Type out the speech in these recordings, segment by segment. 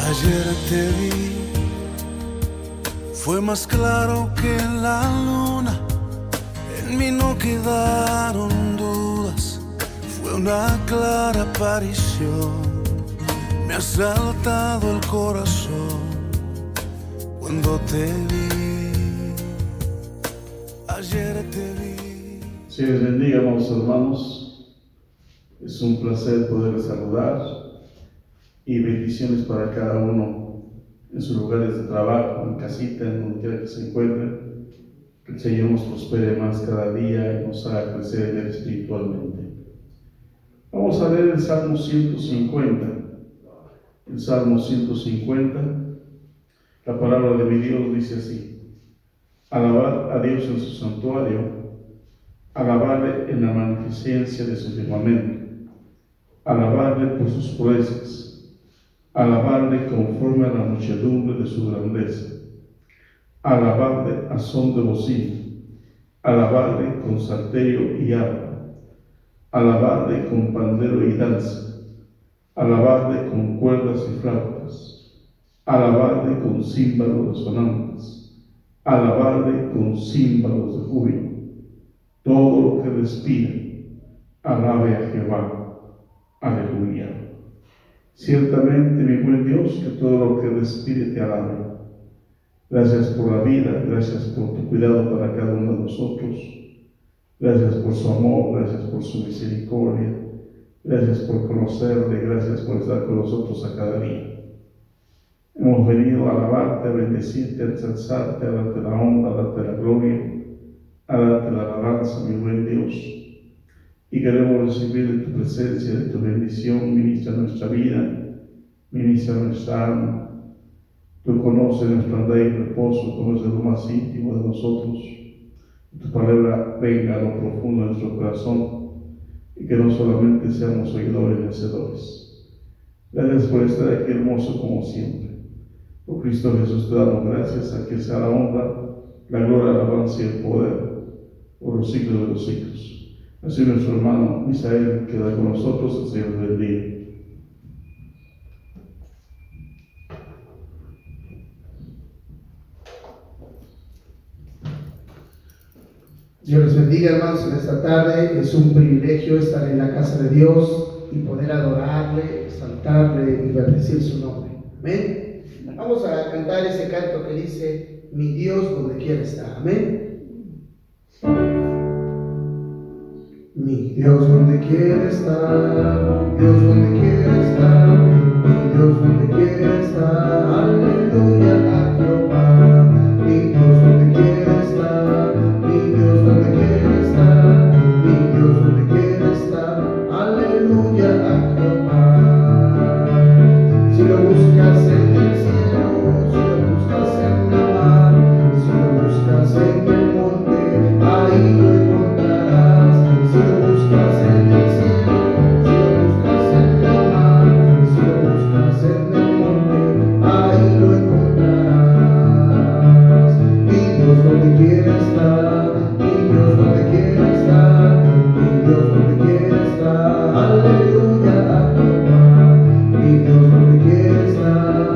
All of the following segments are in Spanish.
Ayer te vi, fue más claro que la luna. En mí no quedaron dudas, fue una clara aparición. Me ha saltado el corazón cuando te vi. Ayer te vi. Si les bendiga, amados hermanos. Es un placer poder saludar y bendiciones para cada uno en sus lugares de trabajo, en casita, en donde quiera que se encuentren. Que el Señor nos prospere más cada día y nos haga crecer en Él espiritualmente. Vamos a leer el Salmo 150. El Salmo 150, la palabra de mi Dios dice así: alabad a Dios en su santuario, alabarle en la magnificencia de su firmamento, alabarle por sus proezas, alabarle conforme a la muchedumbre de su grandeza, alabarle a son de bocina, alabarle con salterio y arpa, alabarle con pandero y danza, alabarle con cuerdas y flautas, alabarle con címbalos resonantes, alabarle con címbalos de júbilo. Todo lo que respira, alabe a Jehová. Aleluya. Ciertamente, mi buen Dios, que todo lo que respire te alabe. Gracias por la vida, gracias por tu cuidado para cada uno de nosotros. Gracias por su amor, gracias por su misericordia. Gracias por conocerle, gracias por estar con nosotros a cada día. Hemos venido a alabarte, a bendecirte, a ensalzarte, a darte la honra, a darte la gloria, a darte la alabanza, mi buen Dios. Y queremos recibir de tu presencia, de tu bendición. Ministra nuestra vida, ministra nuestra alma. Tú conoces nuestra andar y reposo, conoces lo más íntimo de nosotros. Tu palabra venga a lo profundo de nuestro corazón y que no solamente seamos oidores y hacedores. Gracias por estar aquí hermoso como siempre. Por Cristo Jesús te damos gracias, a que sea la honra, la gloria, la alabanza y el poder por los siglos de los siglos. Así nuestro hermano Misael queda con nosotros el Señor del día. Dios les bendiga, hermanos, en esta tarde. Es un privilegio estar en la casa de Dios y poder adorarle, exaltarle y bendecir su nombre. Amén. Vamos a cantar ese canto que dice: mi Dios donde quiera está. Amén. Mi Dios donde quiera estar, mi Dios donde quiera estar, mi Dios donde quiera estar. Aleluya a Jehová. Mi Dios donde quiera estar, mi Dios donde quiera estar, mi Dios donde quiera estar. Aleluya a Jehová. Si lo buscas en el cielo, si lo buscas en la mar, si lo buscas en el monte, ahí lo encontrarás. Si lo buscas en el cielo, si lo buscas en la mar, si lo buscas en el monte, ahí lo encontrarás. Mi Dios donde quiera estar, mi Dios donde quiera estar, mi Dios donde quiera estar. Aleluya a Jehová. Mi Dios donde quiera estar.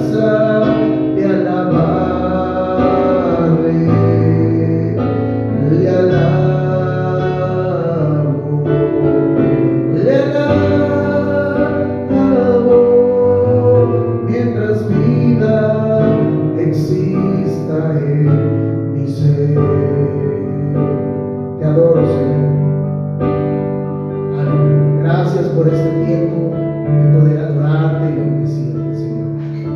esperanza de alabarle, le alabo, mientras vida exista en mi ser. Te adoro, Señor. Aleluya. Gracias por este tiempo de poder adorarte y bendecirte, Señor.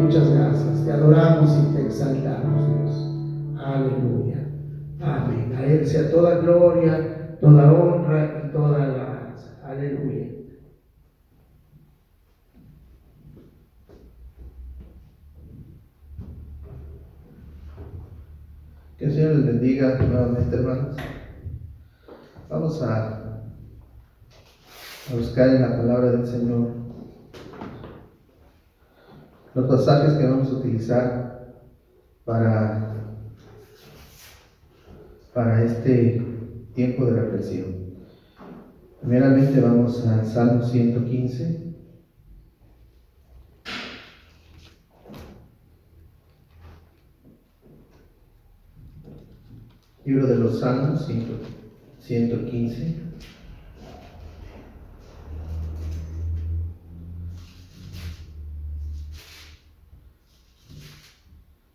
Muchas gracias. Te adoramos y te exaltamos, Dios. Aleluya. Amén. A Él sea toda gloria, toda honra y toda alabanza. Aleluya. Que el Señor les bendiga nuevamente, hermanos. Vamos a buscar en la palabra del Señor los pasajes que vamos a utilizar para este tiempo de reflexión. Primeramente vamos al Salmo 115. Libro de los Salmos 115.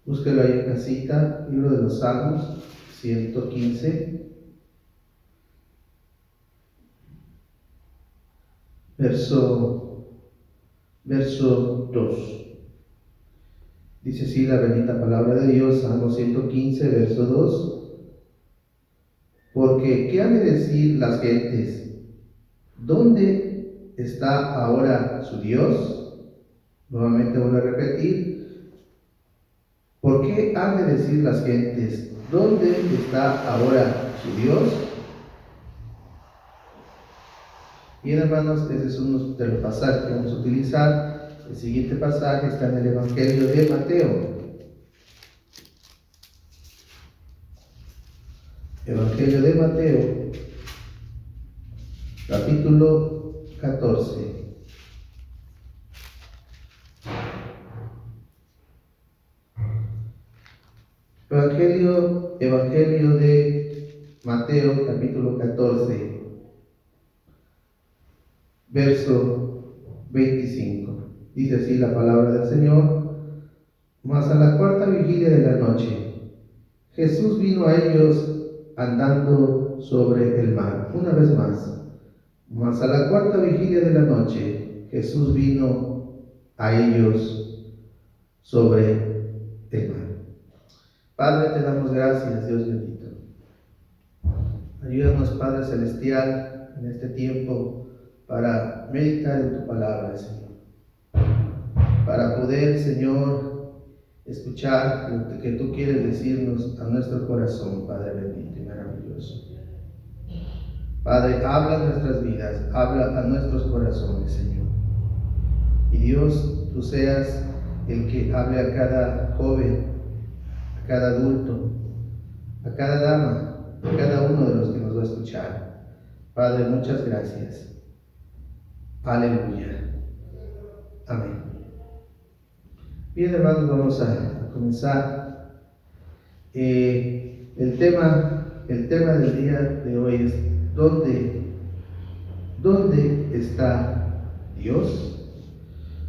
Búsquelo ahí en casita, libro de los Salmos 115, verso 2. Dice así la bendita palabra de Dios, Salmo 115, verso 2. Porque, ¿qué han de decir las gentes? ¿Dónde está ahora su Dios? Nuevamente voy a repetir. ¿Por qué han de decir las gentes? ¿Dónde está ahora su Dios? Bien, hermanos, ese es uno de los pasajes que vamos a utilizar. El siguiente pasaje está en el Evangelio de Mateo. Evangelio de Mateo, capítulo 14. Evangelio de Mateo, capítulo 14, verso 25. Dice así la palabra del Señor: mas a la cuarta vigilia de la noche, Jesús vino a ellos andando sobre el mar. Una vez más, mas a la cuarta vigilia de la noche, Jesús vino a ellos sobre el mar. Padre, te damos gracias, Dios bendito. Ayúdanos, Padre Celestial, en este tiempo para meditar en tu palabra, Señor. Para poder, Señor, escuchar lo que tú quieres decirnos a nuestro corazón, Padre bendito y maravilloso. Padre, habla en nuestras vidas, habla a nuestros corazones, Señor. Y Dios, tú seas el que hable a cada joven, a cada adulto, a cada dama, a cada uno de los que nos va a escuchar. Padre, muchas gracias. Aleluya. Amén. Bien, hermanos, vamos a comenzar. El tema del día de hoy es ¿dónde está Dios?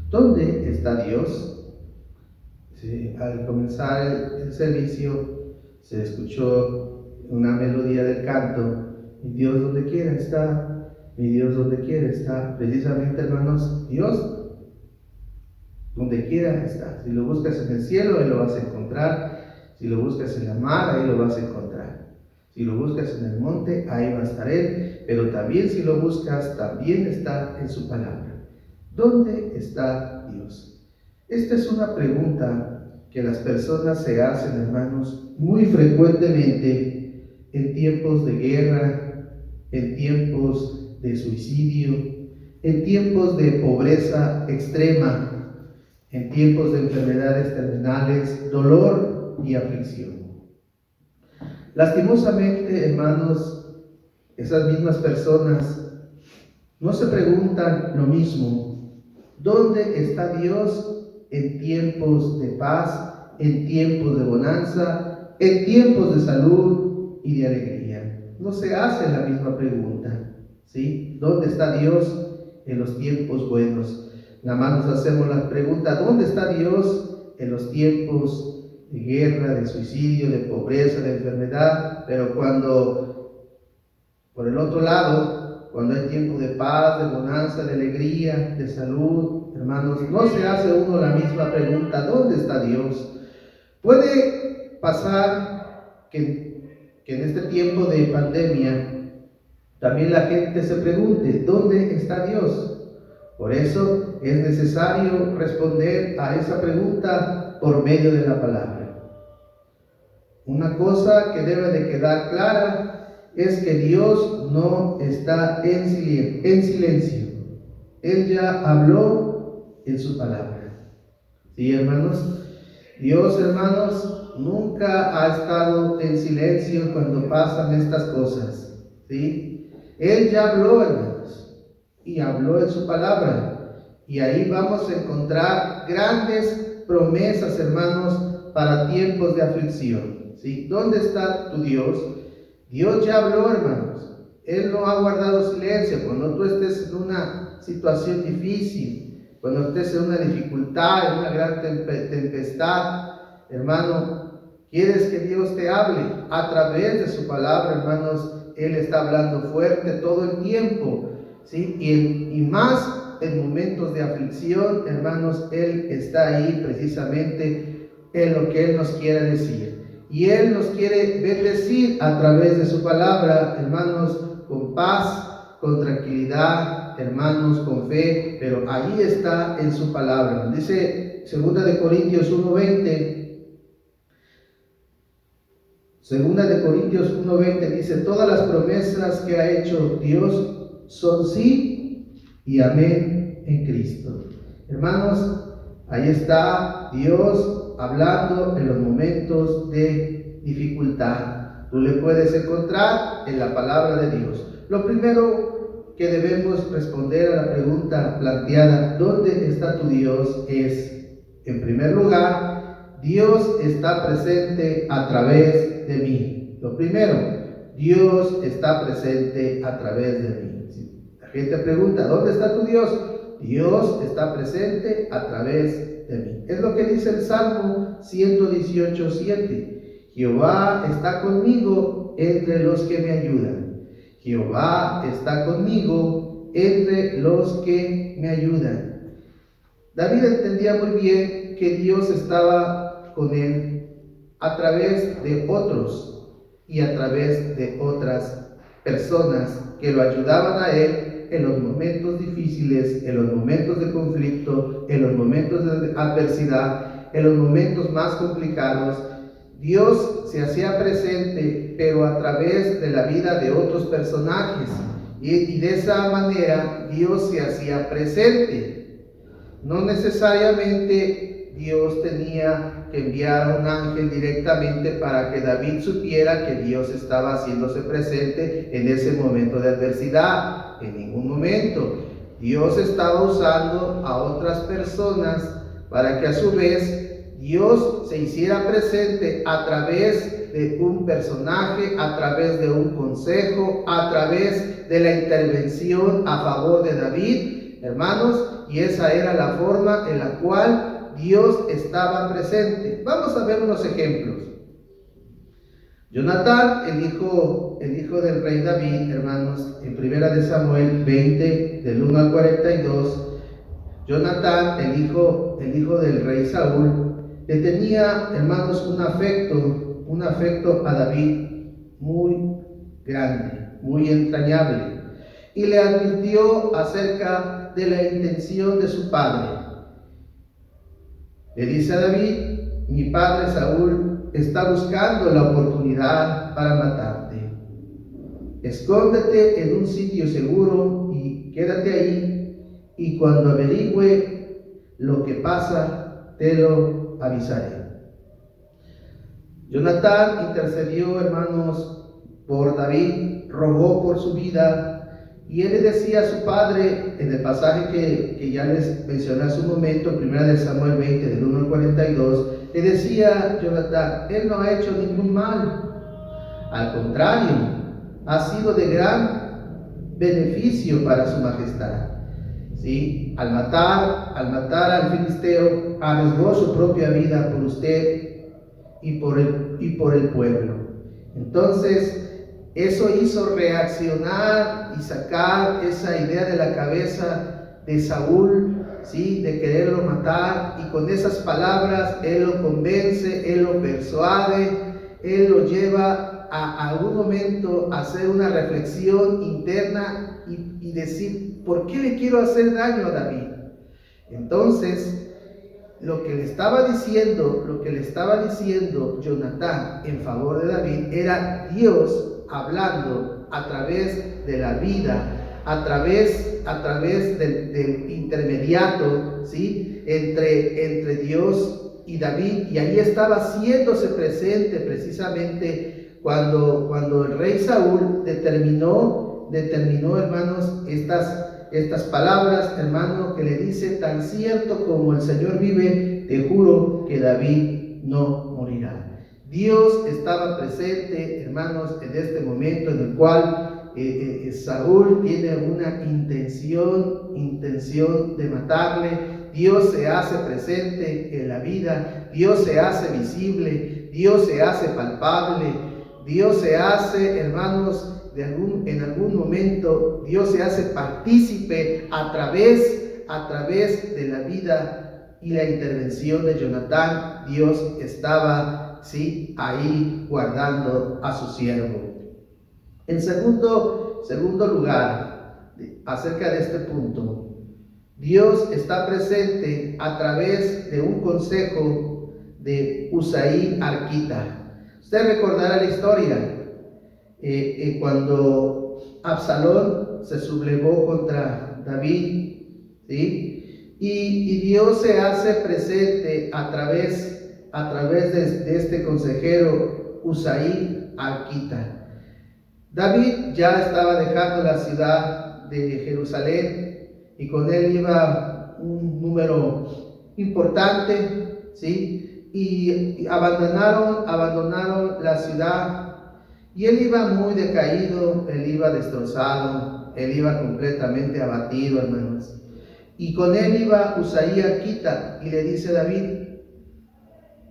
¿Dónde está Dios? Sí, al comenzar el servicio se escuchó una melodía del canto: mi Dios donde quiera está, mi Dios donde quiera está. Precisamente, hermanos, Dios donde quiera está. Si lo buscas en el cielo, ahí lo vas a encontrar. Si lo buscas en la mar, ahí lo vas a encontrar. Si lo buscas en el monte, ahí va a estar Él. Pero también si lo buscas, también está en su palabra. ¿Dónde está Dios? Esta es una pregunta que las personas se hacen, hermanos, muy frecuentemente en tiempos de guerra, en tiempos de suicidio, en tiempos de pobreza extrema, en tiempos de enfermedades terminales, dolor y aflicción. Lastimosamente, hermanos, esas mismas personas no se preguntan lo mismo: ¿dónde está Dios? en tiempos de paz, en tiempos de bonanza, en tiempos de salud y de alegría. No se hace la misma pregunta, ¿sí? ¿Dónde está Dios en los tiempos buenos? Nada más nos hacemos la pregunta, ¿dónde está Dios en los tiempos de guerra, de suicidio, de pobreza, de enfermedad? Pero cuando, por el otro lado, cuando hay tiempo de paz, de bonanza, de alegría, de salud, hermanos, no se hace uno la misma pregunta, ¿dónde está Dios? Puede pasar que en este tiempo de pandemia también la gente se pregunte, ¿dónde está Dios? Por eso es necesario responder a esa pregunta por medio de la palabra. Una cosa que debe de quedar clara es que Dios no está en silencio. Él ya habló en su palabra. ¿Sí, hermanos? Dios, hermanos, nunca ha estado en silencio cuando pasan estas cosas, ¿sí? Él ya habló, hermanos, y habló en su palabra. Y ahí vamos a encontrar grandes promesas, hermanos, para tiempos de aflicción, ¿sí? ¿Dónde está tu Dios? Dios ya habló, hermanos. Él no ha guardado silencio. Cuando tú estés en una situación difícil, cuando estés en una dificultad, en una gran tempestad, hermano, ¿quieres que Dios te hable? A través de su palabra, hermanos, Él está hablando fuerte todo el tiempo, ¿sí? Y más en momentos de aflicción, hermanos, Él está ahí precisamente en lo que Él nos quiere decir. Y Él nos quiere bendecir a través de su palabra, hermanos, con paz, con tranquilidad, hermanos, con fe, pero ahí está en su palabra. Dice 2 Corintios 1:20, 2 Corintios 1:20 dice, todas las promesas que ha hecho Dios son sí y amén en Cristo. Hermanos, ahí está Dios hablando en los momentos de dificultad. Tú le puedes encontrar en la palabra de Dios. Lo primero que debemos responder a la pregunta planteada, ¿dónde está tu Dios? Es, en primer lugar, Dios está presente a través de mí. Lo primero, Dios está presente a través de mí. La gente pregunta, ¿dónde está tu Dios? Dios está presente a través de mí. Es lo que dice el Salmo 118:7. Jehová está conmigo entre los que me ayudan. Jehová está conmigo entre los que me ayudan. David entendía muy bien que Dios estaba con él a través de otros y a través de otras personas que lo ayudaban a él en los momentos difíciles, en los momentos de conflicto, en los momentos de adversidad, en los momentos más complicados. Dios se hacía presente, pero a través de la vida de otros personajes, y de esa manera Dios se hacía presente. No necesariamente Dios tenía que enviar a un ángel directamente para que David supiera que Dios estaba haciéndose presente en ese momento de adversidad. En ningún momento. Dios estaba usando a otras personas para que a su vez Dios se hiciera presente a través de un personaje, a través de un consejo, a través de la intervención a favor de David, hermanos, y esa era la forma en la cual Dios estaba presente. Vamos a ver unos ejemplos. Jonatán, el hijo del rey David, hermanos, en 1 Samuel 20, del 1 al 42, Jonatán, el hijo del rey Saúl, le tenía, hermanos, un afecto a David muy grande, muy entrañable, y le advirtió acerca de la intención de su padre. Le dice a David, mi padre Saúl está buscando la oportunidad para matarte. Escóndete en un sitio seguro y quédate ahí, y cuando averigüe lo que pasa, te lo avisaré. Jonatán intercedió, hermanos, por David, rogó por su vida, Y él le decía a su padre, en el pasaje que ya les mencioné hace un momento, 1 Samuel 20, del 1 al 42, le decía Jonatán: él no ha hecho ningún mal, al contrario, ha sido de gran beneficio para su majestad. ¿Sí? Al matar al filisteo, arriesgó su propia vida por usted y por el pueblo. Entonces, eso hizo reaccionar y sacar esa idea de la cabeza de Saúl, ¿sí? De quererlo matar, y con esas palabras él lo convence, él lo persuade, él lo lleva a algún momento a hacer una reflexión interna y decir: ¿por qué le quiero hacer daño a David? Entonces, lo que le estaba diciendo Jonatán en favor de David era Dios hablando a través de la vida, a través del intermediato, ¿sí? entre Dios y David, y ahí estaba haciéndose presente precisamente cuando el rey Saúl determinó, hermanos, estas palabras, hermano, que le dice: tan cierto como el Señor vive, te juro que David no morirá. Dios estaba presente, hermanos, en este momento en el cual Saúl tiene una intención de matarle. Dios se hace presente en la vida, Dios se hace visible, Dios se hace palpable, Dios se hace, hermanos, en algún momento Dios se hace partícipe a través de la vida y la intervención de Jonatán. Dios estaba, ¿sí?, ahí guardando a su siervo. En segundo lugar, acerca de este punto, Dios está presente a través de un consejo de Usaí Arquita. Usted recordará la historia. Cuando Absalón se sublevó contra David, ¿sí? Y Dios se hace presente a través de este consejero Usaí Arquita. David ya estaba dejando la ciudad de Jerusalén y con él iba un número importante, ¿sí? Y abandonaron la ciudad. Y él iba muy decaído, él iba destrozado, él iba completamente abatido, hermanos. Y con él iba Usaí Arquita y le dice a David: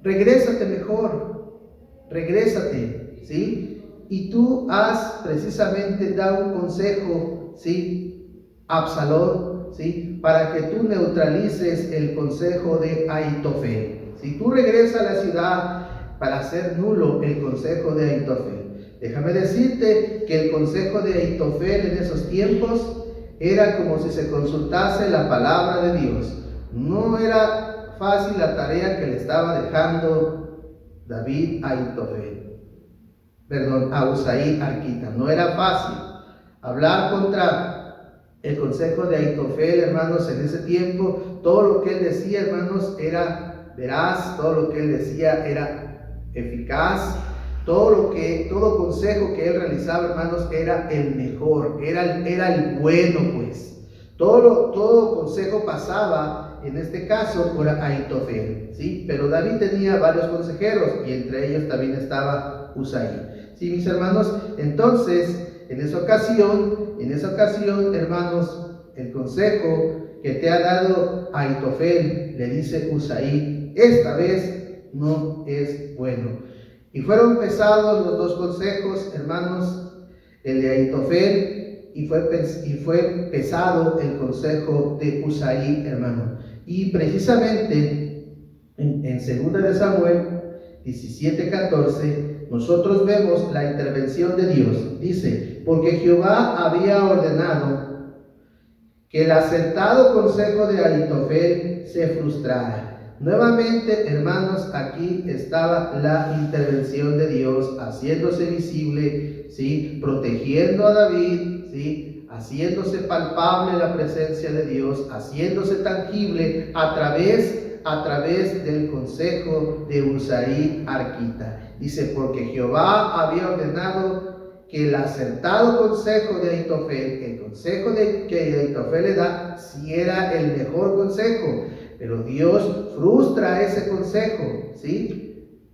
regrésate mejor, regrésate, ¿sí? Y tú has precisamente dado un consejo, ¿sí?, a Absalón, ¿sí?, para que tú neutralices el consejo de Ahitofel. Si tú regresas a la ciudad para hacer nulo el consejo de Ahitofel. Déjame decirte que el consejo de Ahitofel en esos tiempos era como si se consultase la palabra de Dios. No era fácil la tarea que le estaba dejando David a Usaí Arquita. No era fácil hablar contra el consejo de Ahitofel, hermanos, en ese tiempo. Todo lo que él decía, hermanos, era veraz, todo lo que él decía era eficaz. Todo consejo que él realizaba, hermanos, era el mejor, era el bueno, pues. Todo consejo pasaba, en este caso, por Ahitofel, ¿sí? Pero David tenía varios consejeros y entre ellos también estaba Usaí. ¿Sí, mis hermanos? Entonces, en esa ocasión, hermanos, el consejo que te ha dado Ahitofel, le dice Usaí, esta vez no es bueno. Y fueron pesados los dos consejos, hermanos, el de Ahitofel, y fue pesado el consejo de Usaí, hermano. Y precisamente en 2 Samuel 17:14, nosotros vemos la intervención de Dios. Dice: porque Jehová había ordenado que el acertado consejo de Ahitofel se frustrara. Nuevamente, hermanos, aquí estaba la intervención de Dios haciéndose visible, ¿sí?, protegiendo a David, ¿sí?, haciéndose palpable la presencia de Dios, haciéndose tangible a través del consejo de Usaí Arquita. Dice: porque Jehová había ordenado que el acertado consejo de Ahitofel, el consejo que Ahitofel le da, sí era el mejor consejo, pero Dios frustra ese consejo, ¿sí?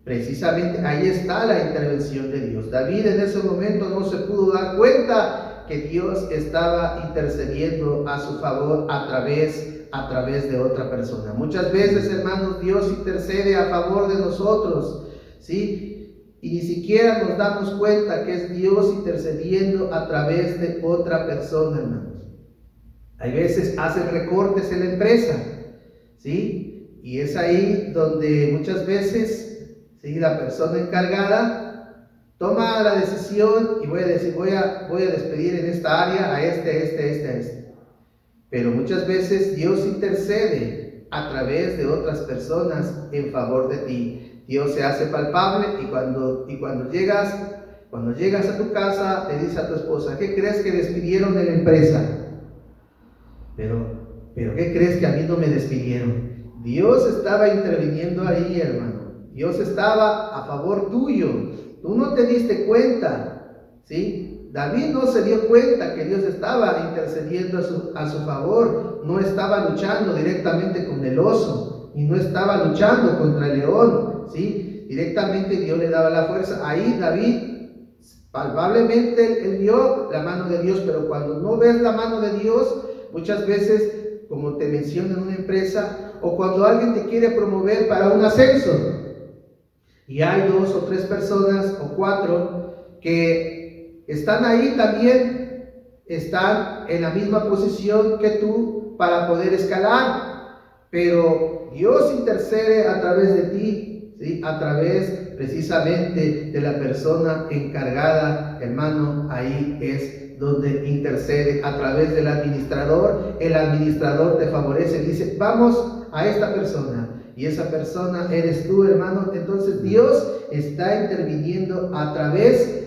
Precisamente ahí está la intervención de Dios. David en ese momento no se pudo dar cuenta que Dios estaba intercediendo a su favor a través de otra persona. Muchas veces, hermanos, Dios intercede a favor de nosotros, ¿sí? Y ni siquiera nos damos cuenta que es Dios intercediendo a través de otra persona, hermanos. Hay veces hacen recortes en la empresa, ¿sí? Y es ahí donde muchas veces, ¿sí?, la persona encargada toma la decisión y voy a despedir en esta área a este. Pero muchas veces Dios intercede a través de otras personas en favor de ti. Dios se hace palpable y cuando llegas a tu casa, le dices a tu esposa: ¿qué crees que despidieron de la empresa? Pero ¿qué crees que a mí no me despidieron? Dios estaba interviniendo ahí, hermano. Dios estaba a favor tuyo. Tú no te diste cuenta, ¿sí? David no se dio cuenta que Dios estaba intercediendo a su favor. No estaba luchando directamente con el oso y no estaba luchando contra el león, ¿sí? Directamente Dios le daba la fuerza. Ahí David, palpablemente, él vio la mano de Dios, pero cuando no ves la mano de Dios, muchas veces, como te menciono en una empresa, o cuando alguien te quiere promover para un ascenso, y hay 2 o 3 personas o 4 que están ahí también, están en la misma posición que tú para poder escalar, pero Dios intercede a través de ti, ¿sí? A través precisamente de la persona encargada, hermano. Ahí es donde intercede a través del administrador. El administrador te favorece, dice: vamos a esta persona, y esa persona eres tú, hermano. Entonces Dios está interviniendo a través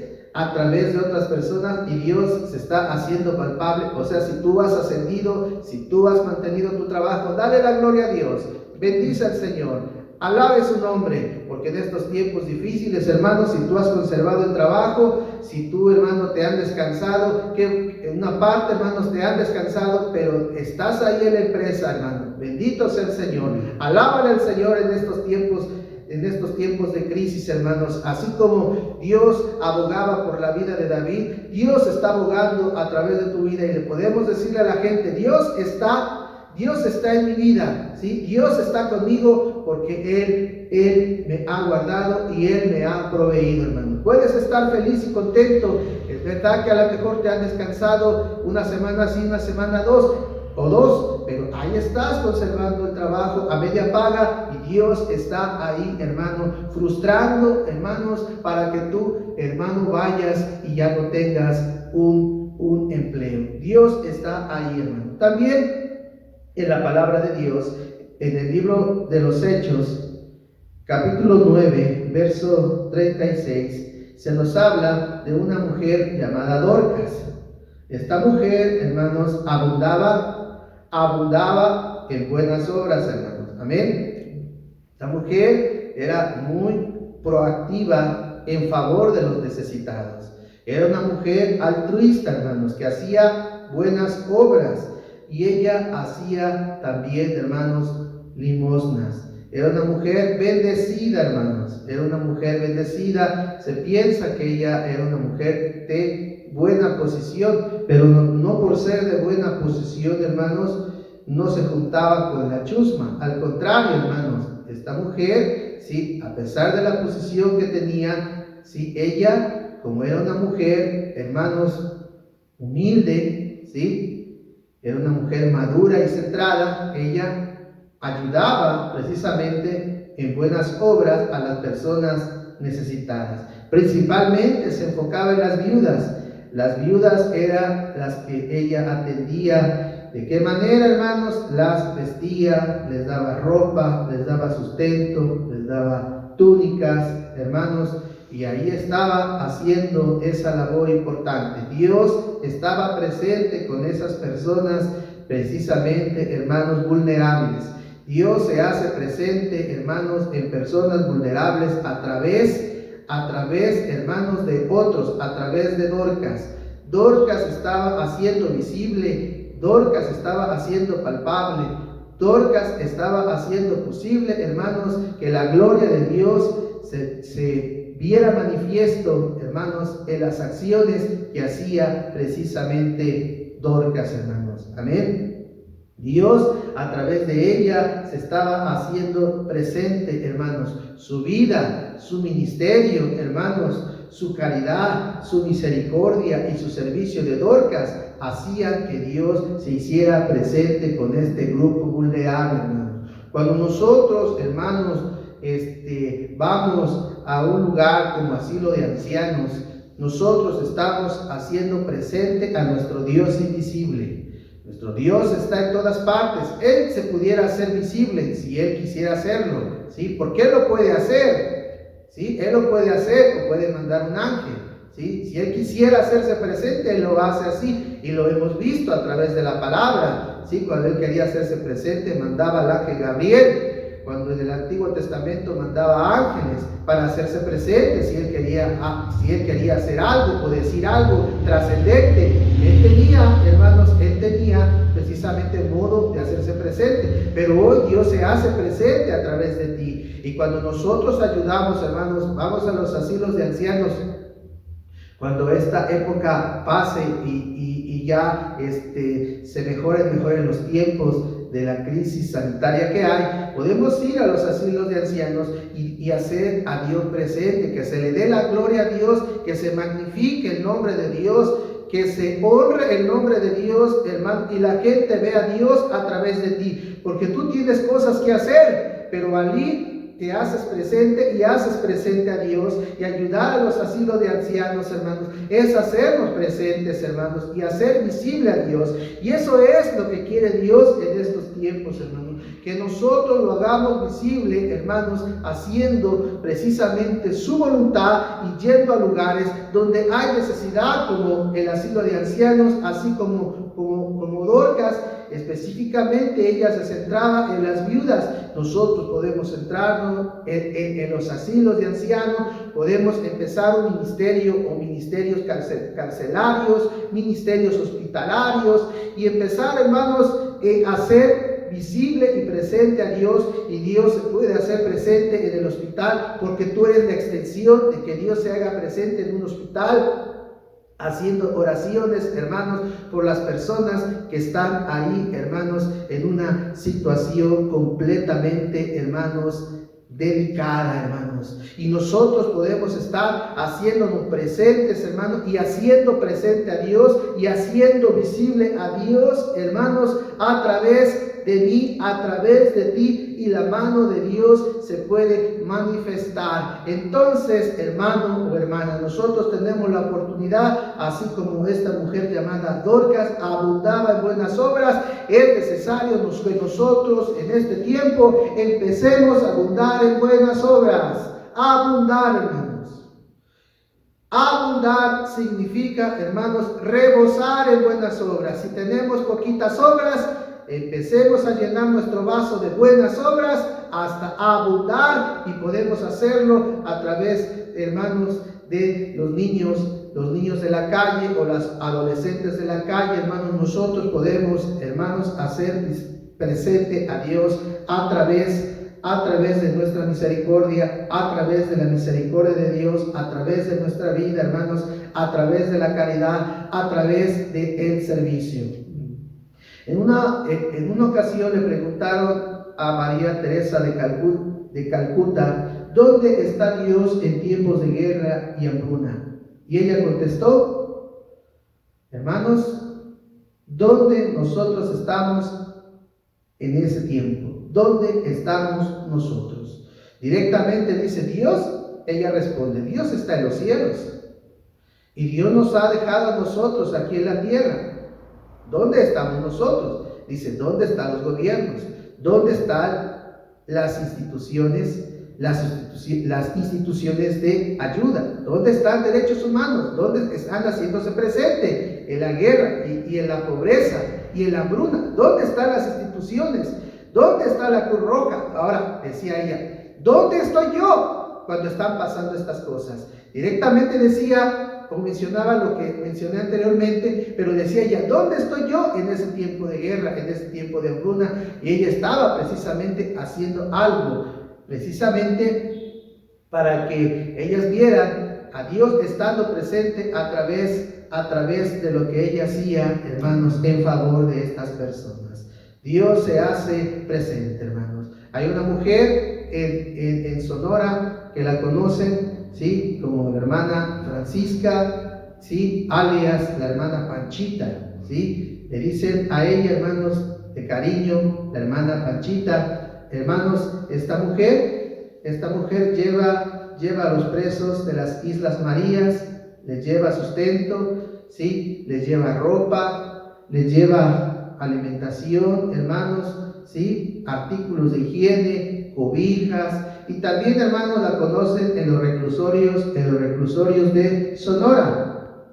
de otras personas, y Dios se está haciendo palpable. O sea, si tú has ascendido, si tú has mantenido tu trabajo, dale la gloria a Dios, bendice al Señor, alabe su nombre, porque en estos tiempos difíciles, hermanos, si tú has conservado el trabajo, si tú, hermano, te han descansado, que en una parte, hermanos, te han descansado, pero estás ahí en la empresa, hermano, bendito sea el Señor, alábale al Señor en estos tiempos de crisis, hermanos. Así como Dios abogaba por la vida de David, Dios está abogando a través de tu vida, y le podemos decirle a la gente: Dios está en mi vida, ¿sí? Dios está conmigo, porque Él me ha guardado y Él me ha proveído, hermano. Puedes estar feliz y contento. Es verdad que a lo mejor te han descansado una semana sí, una semana dos, pero ahí estás conservando el trabajo a media paga, y Dios está ahí, hermano, frustrando, hermanos, para que tú, hermano, vayas y ya no tengas un empleo. Dios está ahí, hermano. También en la palabra de Dios, en el libro de los Hechos, capítulo 9, verso 36, se nos habla de una mujer llamada Dorcas. Esta mujer, hermanos, abundaba en buenas obras, hermanos. Amén. Esta mujer era muy proactiva en favor de los necesitados. Era una mujer altruista, hermanos, que hacía buenas obras. Y ella hacía también, hermanos, limosnas. Era una mujer bendecida, hermanos. Era una mujer bendecida. Se piensa que ella era una mujer de buena posición, pero no por ser de buena posición, hermanos, no se juntaba con la chusma. Al contrario, hermanos, esta mujer, sí, a pesar de la posición que tenía, sí, ella, como era una mujer, hermanos, humilde, sí, era una mujer madura y centrada, ella ayudaba precisamente en buenas obras a las personas necesitadas. Principalmente se enfocaba en las viudas. Las viudas eran las que ella atendía. ¿De qué manera, hermanos? Las vestía, les daba ropa, les daba sustento, les daba túnicas, hermanos. Y ahí estaba haciendo esa labor importante. Dios estaba presente con esas personas, precisamente, hermanos, vulnerables. Dios se hace presente, hermanos, en personas vulnerables a a través, hermanos, de otros, a través de Dorcas. Dorcas estaba haciendo visible, Dorcas estaba haciendo palpable, Dorcas estaba haciendo posible, hermanos, que la gloria de Dios se viera manifiesto, hermanos, en las acciones que hacía precisamente Dorcas, hermanos. Amén. Dios a través de ella se estaba haciendo presente, hermanos. Su vida, su ministerio, hermanos, su caridad, su misericordia y su servicio de Dorcas hacían que Dios se hiciera presente con este grupo vulnerable, hermanos. Cuando nosotros, hermanos, vamos a un lugar como asilo de ancianos, nosotros estamos haciendo presente a nuestro Dios invisible. Nuestro Dios está en todas partes. Él se pudiera hacer visible si Él quisiera hacerlo, ¿sí? Porque Él lo puede hacer, ¿sí? Él lo puede hacer o puede mandar un ángel, ¿sí? Si Él quisiera hacerse presente, Él lo hace así. Y lo hemos visto a través de la palabra, ¿sí? Cuando Él quería hacerse presente, mandaba al ángel Gabriel. Cuando en el Antiguo Testamento mandaba ángeles para hacerse presente, si él quería hacer algo o decir algo trascendente, él tenía, hermanos, precisamente el modo de hacerse presente. Pero hoy Dios se hace presente a través de ti. Y cuando nosotros ayudamos, hermanos, vamos a los asilos de ancianos, cuando esta época pase y ya se mejoren los tiempos de la crisis sanitaria que hay, podemos ir a los asilos de ancianos y hacer a Dios presente, que se le dé la gloria a Dios, que se magnifique el nombre de Dios, que se honre el nombre de Dios, hermano, y la gente ve a Dios a través de ti, porque tú tienes cosas que hacer, pero allí te haces presente y haces presente a Dios. Y ayudar a los asilos de ancianos, hermanos, es hacernos presentes, hermanos, y hacer visible a Dios. Y eso es lo que quiere Dios en estos tiempos, hermanos, que nosotros lo hagamos visible, hermanos, haciendo precisamente su voluntad y yendo a lugares donde hay necesidad, como el asilo de ancianos, así como Dorcas. Específicamente ella se centraba en las viudas. Nosotros podemos centrarnos en los asilos de ancianos, podemos empezar un ministerio o ministerios carcelarios, ministerios hospitalarios, y empezar, hermanos, a hacer visible y presente a Dios. Y Dios se puede hacer presente en el hospital, porque tú eres la extensión de que Dios se haga presente en un hospital, haciendo oraciones, hermanos, por las personas que están ahí, hermanos, en una situación completamente, hermanos, delicada, hermanos. Y nosotros podemos estar haciéndonos presentes, hermanos, y haciendo presente a Dios y haciendo visible a Dios, hermanos, a través de mí, a través de ti, y la mano de Dios se puede manifestar. Entonces, hermano o hermana, nosotros tenemos la oportunidad, así como esta mujer llamada Dorcas abundaba en buenas obras. Es necesario que nosotros en este tiempo empecemos a abundar en buenas obras. Abundar, hermanos. Abundar significa, hermanos, rebosar en buenas obras. Si tenemos poquitas obras, empecemos a llenar nuestro vaso de buenas obras hasta abundar, y podemos hacerlo a través, hermanos, de los niños de la calle o las adolescentes de la calle, hermanos. Nosotros podemos, hermanos, hacer presente a Dios a través de nuestra misericordia, a través de la misericordia de Dios, a través de nuestra vida, hermanos, a través de la caridad, a través del servicio. En una ocasión le preguntaron a María Teresa de Calcuta, ¿dónde está Dios en tiempos de guerra y hambruna? Y ella contestó, hermanos, ¿dónde nosotros estamos en ese tiempo? ¿Dónde estamos nosotros? Directamente dice Dios. Ella responde, Dios está en los cielos, y Dios nos ha dejado a nosotros aquí en la tierra. ¿Dónde estamos nosotros? Dice, ¿dónde están los gobiernos? ¿Dónde están las instituciones de ayuda? ¿Dónde están derechos humanos? ¿Dónde están haciéndose presente? En la guerra y en la pobreza y en la hambruna. ¿Dónde están las instituciones? ¿Dónde está la Cruz Roja? Ahora, decía ella, ¿dónde estoy yo? cuando están pasando estas cosas. Directamente decía, o mencionaba lo que mencioné anteriormente, pero decía ella, ¿dónde estoy yo en ese tiempo de guerra, en ese tiempo de hambruna? Y ella estaba precisamente haciendo algo, precisamente para que ellas vieran a Dios estando presente a través de lo que ella hacía, hermanos, en favor de estas personas. Dios se hace presente, hermanos. Hay una mujer en Sonora que la conocen, ¿sí?, como la hermana Francisca, ¿sí?, alias la hermana Panchita, ¿sí? Le dicen a ella, hermanos, de cariño, la hermana Panchita. Hermanos, esta mujer lleva a los presos de las Islas Marías, les lleva sustento, ¿sí?, les lleva ropa, les lleva alimentación, hermanos, ¿sí?, artículos de higiene, cobijas, y también, hermanos, la conocen en los reclusorios de Sonora,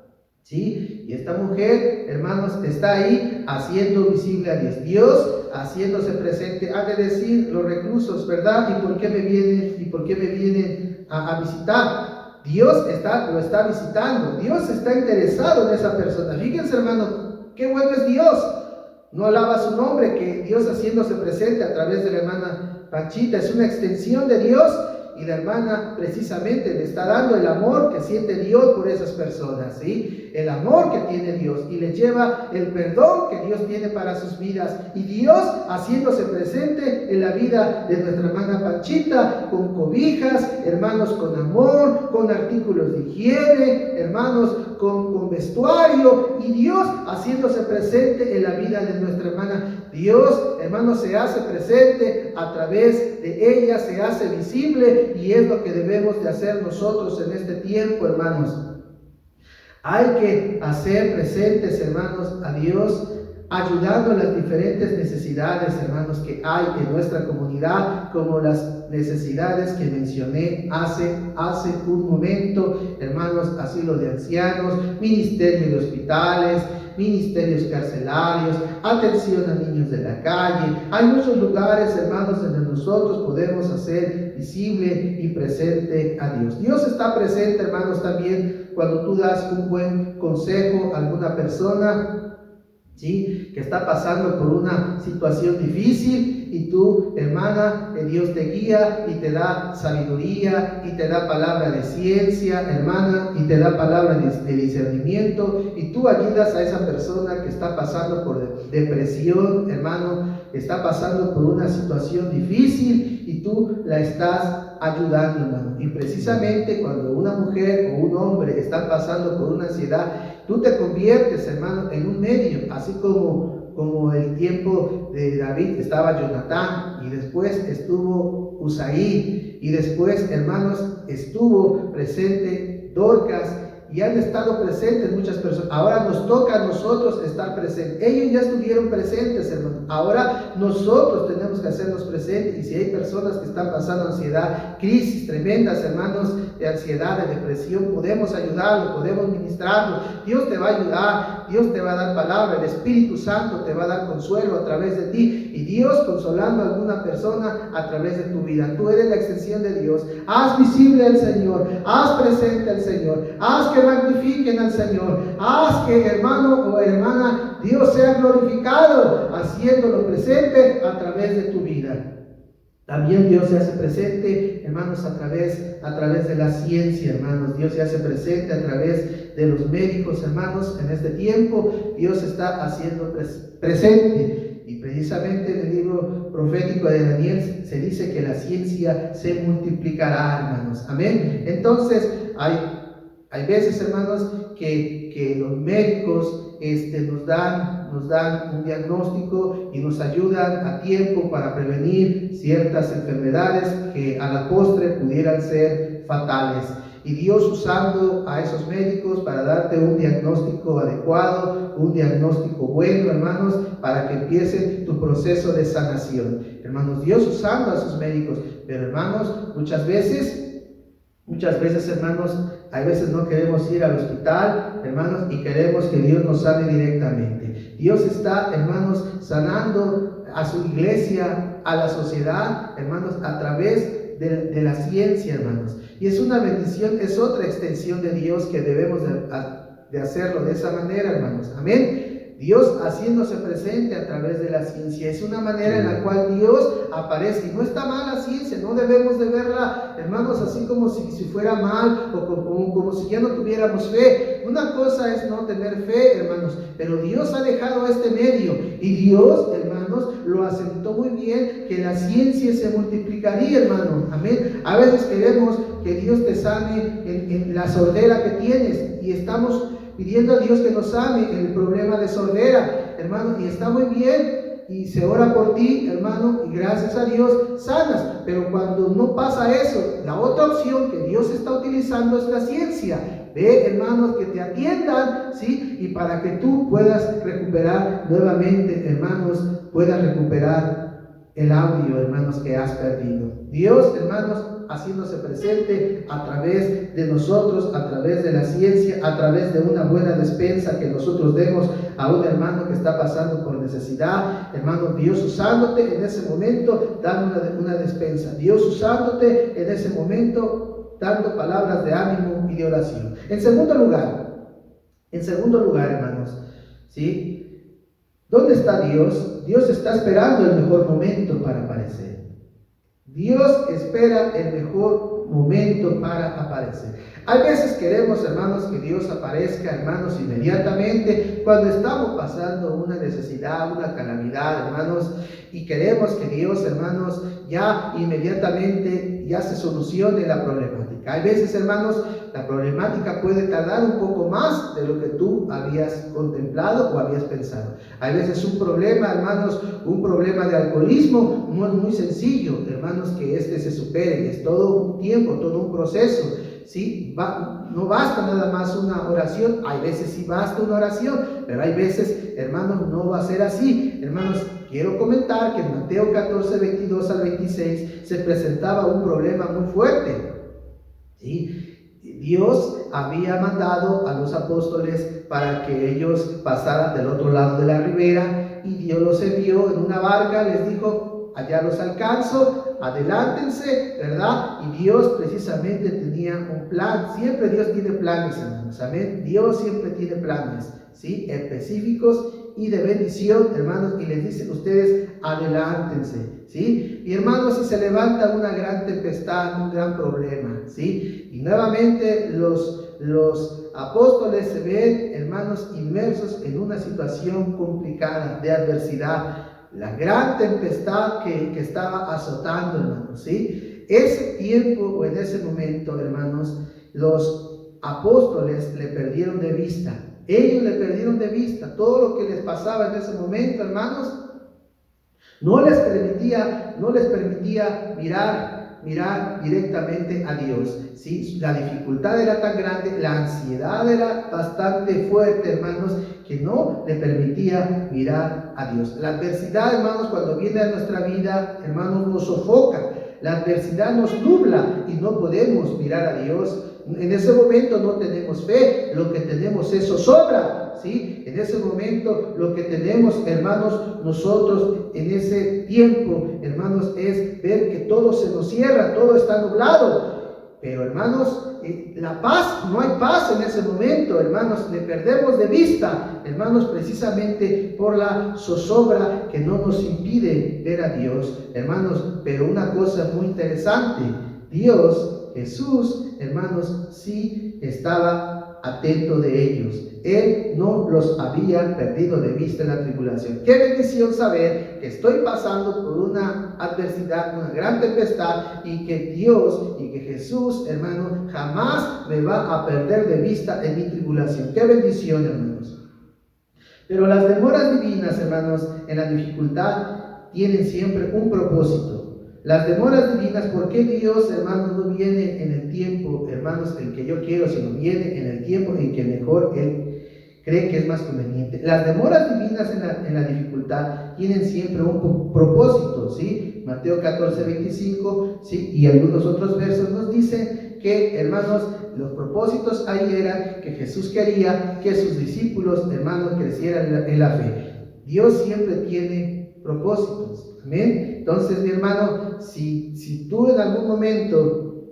¿sí? Y esta mujer, hermanos, está ahí haciendo visible a Dios. Dios haciéndose presente. Ha de decir los reclusos, ¿verdad? ¿Y por qué me vienen a visitar? Dios lo está visitando. Dios está interesado en esa persona. Fíjense, hermano, qué bueno es Dios. No alaba su nombre, que Dios haciéndose presente a través de la hermana Panchita es una extensión de Dios, y la hermana precisamente le está dando el amor que siente Dios por esas personas, ¿sí? El amor que tiene Dios, y le lleva el perdón que Dios tiene para sus vidas, y Dios haciéndose presente en la vida de nuestra hermana Panchita, con cobijas, hermanos, con amor, con artículos de higiene, hermanos, con vestuario, y Dios haciéndose presente en la vida de nuestra hermana. Dios, hermanos, se hace presente a través de ella, se hace visible, y es lo que debemos de hacer nosotros en este tiempo, hermanos. Hay que hacer presentes, hermanos, a Dios, ayudando a las diferentes necesidades, hermanos, que hay en nuestra comunidad, como las necesidades que mencioné hace un momento, hermanos, asilo de ancianos, ministerio de hospitales, ministerios carcelarios, atención a niños de la calle. Hay muchos lugares, hermanos, donde nosotros podemos hacer visible y presente a Dios. Dios está presente, hermanos, también cuando tú das un buen consejo a alguna persona, ¿sí?, que está pasando por una situación difícil, y tú, hermana, Dios te guía y te da sabiduría y te da palabra de ciencia, hermana, y te da palabra de discernimiento, y tú ayudas a esa persona que está pasando por depresión, hermano, está pasando por una situación difícil, y tú la estás ayudando, hermano. Y precisamente cuando una mujer o un hombre está pasando por una ansiedad, tú te conviertes, hermano, en un medio, así como el tiempo de David estaba Jonatán, y después estuvo Usaí, y después, hermanos, estuvo presente Dorcas, y han estado presentes muchas personas. Ahora nos toca a nosotros estar presentes. Ellos ya estuvieron presentes, hermanos. Ahora nosotros tenemos que hacernos presentes. Y si hay personas que están pasando ansiedad, crisis tremendas, hermanos, de ansiedad, de depresión, podemos ayudarlo, podemos ministrarlo. Dios te va a ayudar, Dios te va a dar palabra, el Espíritu Santo te va a dar consuelo a través de ti, y Dios consolando a alguna persona a través de tu vida. Tú eres la extensión de Dios. Haz visible al Señor, haz presente al Señor, haz que magnifiquen al Señor, haz que, hermano o hermana, Dios sea glorificado haciéndolo presente a través de tu vida. También Dios se hace presente, hermanos, a través de la ciencia, hermanos. Dios se hace presente a través de los médicos, hermanos. En este tiempo Dios está haciendo presente, y precisamente en el libro profético de Daniel se dice que la ciencia se multiplicará, hermanos. Amén. Entonces hay veces, hermanos, que los médicos nos dan un diagnóstico y nos ayudan a tiempo para prevenir ciertas enfermedades que a la postre pudieran ser fatales. Y Dios usando a esos médicos para darte un diagnóstico adecuado, un diagnóstico bueno, hermanos, para que empiece tu proceso de sanación. Hermanos, Dios usando a sus médicos, pero hermanos, muchas veces, hermanos, hay veces no queremos ir al hospital, hermanos, y queremos que Dios nos sane directamente. Dios está, hermanos, sanando a su iglesia, a la sociedad, hermanos, a través de la ciencia, hermanos. Y es una bendición, es otra extensión de Dios que debemos de hacerlo de esa manera, hermanos. Amén. Dios haciéndose presente a través de la ciencia. Es una manera en la cual Dios aparece. Y no está mal la ciencia, no debemos de verla, hermanos, así como si fuera mal o como si ya no tuviéramos fe. Una cosa es no tener fe, hermanos, pero Dios ha dejado este medio. Y Dios, hermanos, lo asentó muy bien, que la ciencia se multiplicaría, hermano. Amén. A veces queremos que Dios te sane en la sordera que tienes y estamos pidiendo a Dios que nos sane el problema de sordera, hermano, y está muy bien, y se ora por ti, hermano, y gracias a Dios sanas. Pero cuando no pasa eso, la otra opción que Dios está utilizando es la ciencia. Ve, hermanos, que te atiendan, ¿sí? Y para que tú puedas recuperar nuevamente, hermanos, puedas recuperar el audio, hermanos, que has perdido. Dios, hermanos, haciéndose presente a través de nosotros, a través de la ciencia, a través de una buena despensa que nosotros demos a un hermano que está pasando por necesidad. Hermano, Dios usándote en ese momento, dando una despensa. Dios usándote en ese momento, dando palabras de ánimo y de oración. En segundo lugar, hermanos, ¿sí? ¿Dónde está Dios? Dios está esperando el mejor momento para aparecer. Dios espera el mejor momento para aparecer. Hay veces queremos, hermanos, que Dios aparezca, hermanos, inmediatamente cuando estamos pasando una necesidad, una calamidad, hermanos, y queremos que Dios, hermanos, ya inmediatamente ya se solucione la problemática. Hay veces, hermanos, la problemática puede tardar un poco más de lo que tú habías contemplado o habías pensado. Hay veces un problema, hermanos, un problema de alcoholismo no es muy sencillo, hermanos, que se supere. Es todo un tiempo, todo un proceso, ¿sí? No basta nada más una oración. Hay veces sí basta una oración, pero hay veces, hermanos, no va a ser así. Hermanos, quiero comentar que en Mateo 14, 22 al 26 se presentaba un problema muy fuerte, ¿sí? Dios había mandado a los apóstoles para que ellos pasaran del otro lado de la ribera, y Dios los envió en una barca, les dijo: allá los alcanzo, adelántense, ¿verdad? Y Dios precisamente tenía un plan. Siempre Dios tiene planes, hermanos, amén. Dios siempre tiene planes, ¿sí? Específicos y de bendición, hermanos, y les dicen: ustedes adelántense, ¿sí? Y hermanos, si se levanta una gran tempestad, un gran problema, ¿sí? Y nuevamente los apóstoles se ven, hermanos, inmersos en una situación complicada de adversidad. La gran tempestad que estaba azotando, hermanos, ¿sí? Ese tiempo o en ese momento, hermanos, los apóstoles le perdieron de vista. Ellos le perdieron de vista todo lo que les pasaba en ese momento, hermanos. No les permitía mirar directamente a Dios, ¿sí? La dificultad era tan grande, la ansiedad era bastante fuerte, hermanos, que no le permitía mirar a Dios. La adversidad, hermanos, cuando viene a nuestra vida, hermanos, nos sofoca. La adversidad nos nubla y no podemos mirar a Dios. En ese momento no tenemos fe, lo que tenemos es zozobra, ¿sí? En ese momento lo que tenemos, hermanos, nosotros en ese tiempo, hermanos, es ver que todo se nos cierra, todo está nublado. Pero, hermanos, la paz, no hay paz en ese momento, hermanos, le perdemos de vista, hermanos, precisamente por la zozobra que no nos impide ver a Dios, hermanos. Pero una cosa muy interesante, Dios, Jesús, hermanos, sí estaba atento de ellos. Él no los había perdido de vista en la tribulación. Qué bendición saber que estoy pasando por una adversidad, una gran tempestad, y que Dios y que Jesús, hermano, jamás me va a perder de vista en mi tribulación. Qué bendición, hermanos. Pero las demoras divinas, hermanos, en la dificultad tienen siempre un propósito. Las demoras divinas, ¿por qué Dios, hermanos, no viene en el tiempo, hermanos, en que yo quiero, sino viene en el tiempo en que mejor Él cree que es más conveniente? Las demoras divinas en la dificultad tienen siempre un propósito, ¿sí? Mateo 14, 25, ¿sí? Y algunos otros versos nos dicen que, hermanos, los propósitos ahí eran que Jesús quería que sus discípulos, hermanos, crecieran en la fe. Dios siempre tiene propósitos. Amén. Entonces, mi hermano, si tú en algún momento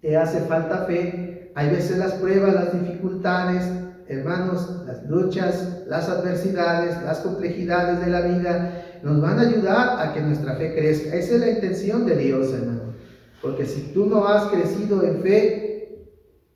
te hace falta fe, hay veces las pruebas, las dificultades, hermanos, las luchas, las adversidades, las complejidades de la vida nos van a ayudar a que nuestra fe crezca. Esa es la intención de Dios, hermano. Porque si tú no has crecido en fe,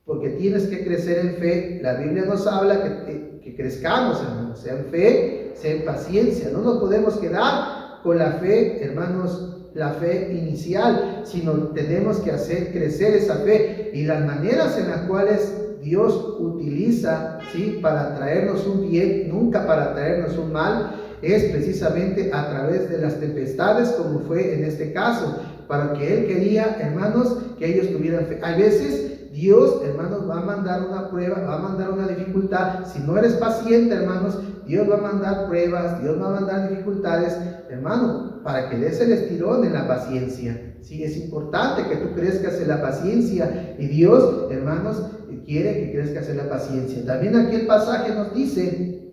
porque tienes que crecer en fe, la Biblia nos habla que crezcamos, hermanos, sea en fe, sea en paciencia. No nos podemos quedar con la fe, hermanos, la fe inicial, sino tenemos que hacer crecer esa fe. Y las maneras en las cuales Dios utiliza, ¿sí?, para traernos un bien, nunca para traernos un mal, es precisamente a través de las tempestades, como fue en este caso, para que Él quería, hermanos, que ellos tuvieran fe. Hay veces Dios, hermanos, va a mandar una prueba, va a mandar una dificultad. Si no eres paciente, hermanos, Dios va a mandar pruebas, Dios va a mandar dificultades, hermano, para que des el estirón en la paciencia. Sí, es importante que tú crezcas en la paciencia, y Dios, hermanos, quiere que crezcas en la paciencia. También aquí el pasaje nos dice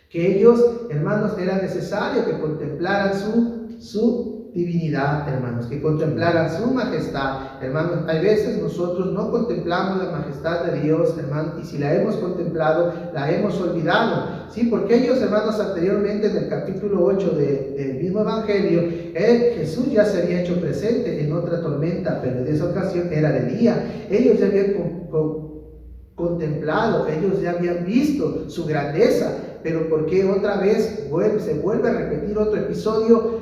que ellos, hermanos, era necesario que contemplaran su divinidad, hermanos, que contemplaran su majestad, hermanos. Hay veces nosotros no contemplamos la majestad de Dios, hermanos, y si la hemos contemplado, la hemos olvidado, ¿sí? Porque ellos, hermanos, anteriormente en el capítulo 8 del mismo Evangelio, Jesús ya se había hecho presente en otra tormenta, pero en esa ocasión era de día. Ellos ya habían contemplado, ellos ya habían visto su grandeza, pero ¿por qué otra vez se vuelve a repetir otro episodio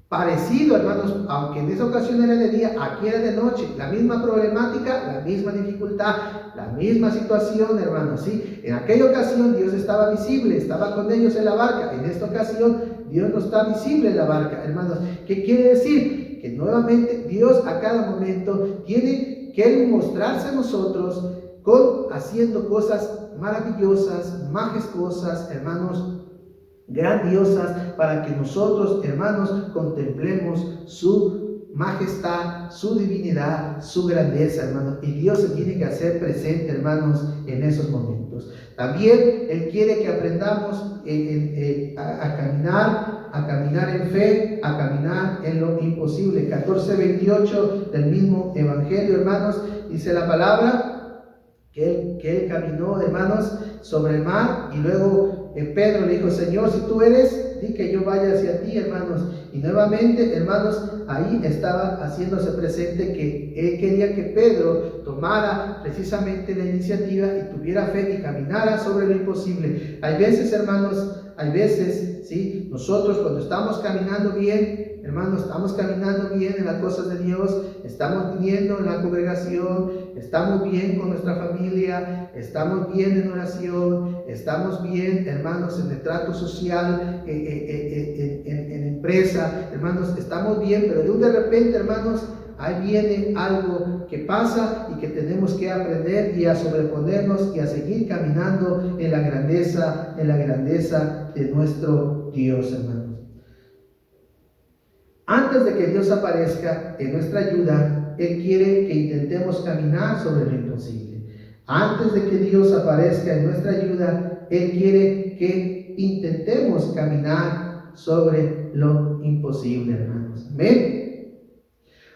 parecido, hermanos? Aunque en esa ocasión era de día, aquí era de noche, la misma problemática, la misma dificultad, la misma situación, hermanos, ¿sí? En aquella ocasión Dios estaba visible, estaba con ellos en la barca. En esta ocasión Dios no está visible en la barca, hermanos. ¿Qué quiere decir? Que nuevamente Dios a cada momento tiene que mostrarse a nosotros haciendo cosas maravillosas, majestuosas, hermanos, grandiosas, para que nosotros, hermanos, contemplemos su majestad, su divinidad, su grandeza, hermanos. Y Dios se tiene que hacer presente, hermanos, en esos momentos. También Él quiere que aprendamos a caminar en fe, a caminar en lo imposible. 14:28 del mismo Evangelio, hermanos, dice la palabra que él caminó, hermanos, sobre el mar, y luego Pedro le dijo: Señor, si tú eres, di que yo vaya hacia ti, hermanos. Y nuevamente, hermanos, ahí estaba haciéndose presente que él quería que Pedro tomara precisamente la iniciativa y tuviera fe y caminara sobre lo imposible. Hay veces, hermanos, ¿sí? Nosotros cuando estamos caminando bien, hermanos, estamos caminando bien en las cosas de Dios, estamos viniendo en la congregación, estamos bien con nuestra familia, estamos bien en oración, estamos bien, hermanos, en el trato social, en empresa, hermanos, estamos bien, pero de repente, hermanos, ahí viene algo que pasa y que tenemos que aprender y a sobreponernos y a seguir caminando en la grandeza de nuestro Dios, hermanos. Antes de que Dios aparezca en nuestra ayuda, Él quiere que intentemos caminar sobre lo imposible. Antes de que Dios aparezca en nuestra ayuda, Él quiere que intentemos caminar sobre lo imposible, hermanos. ¿Amén?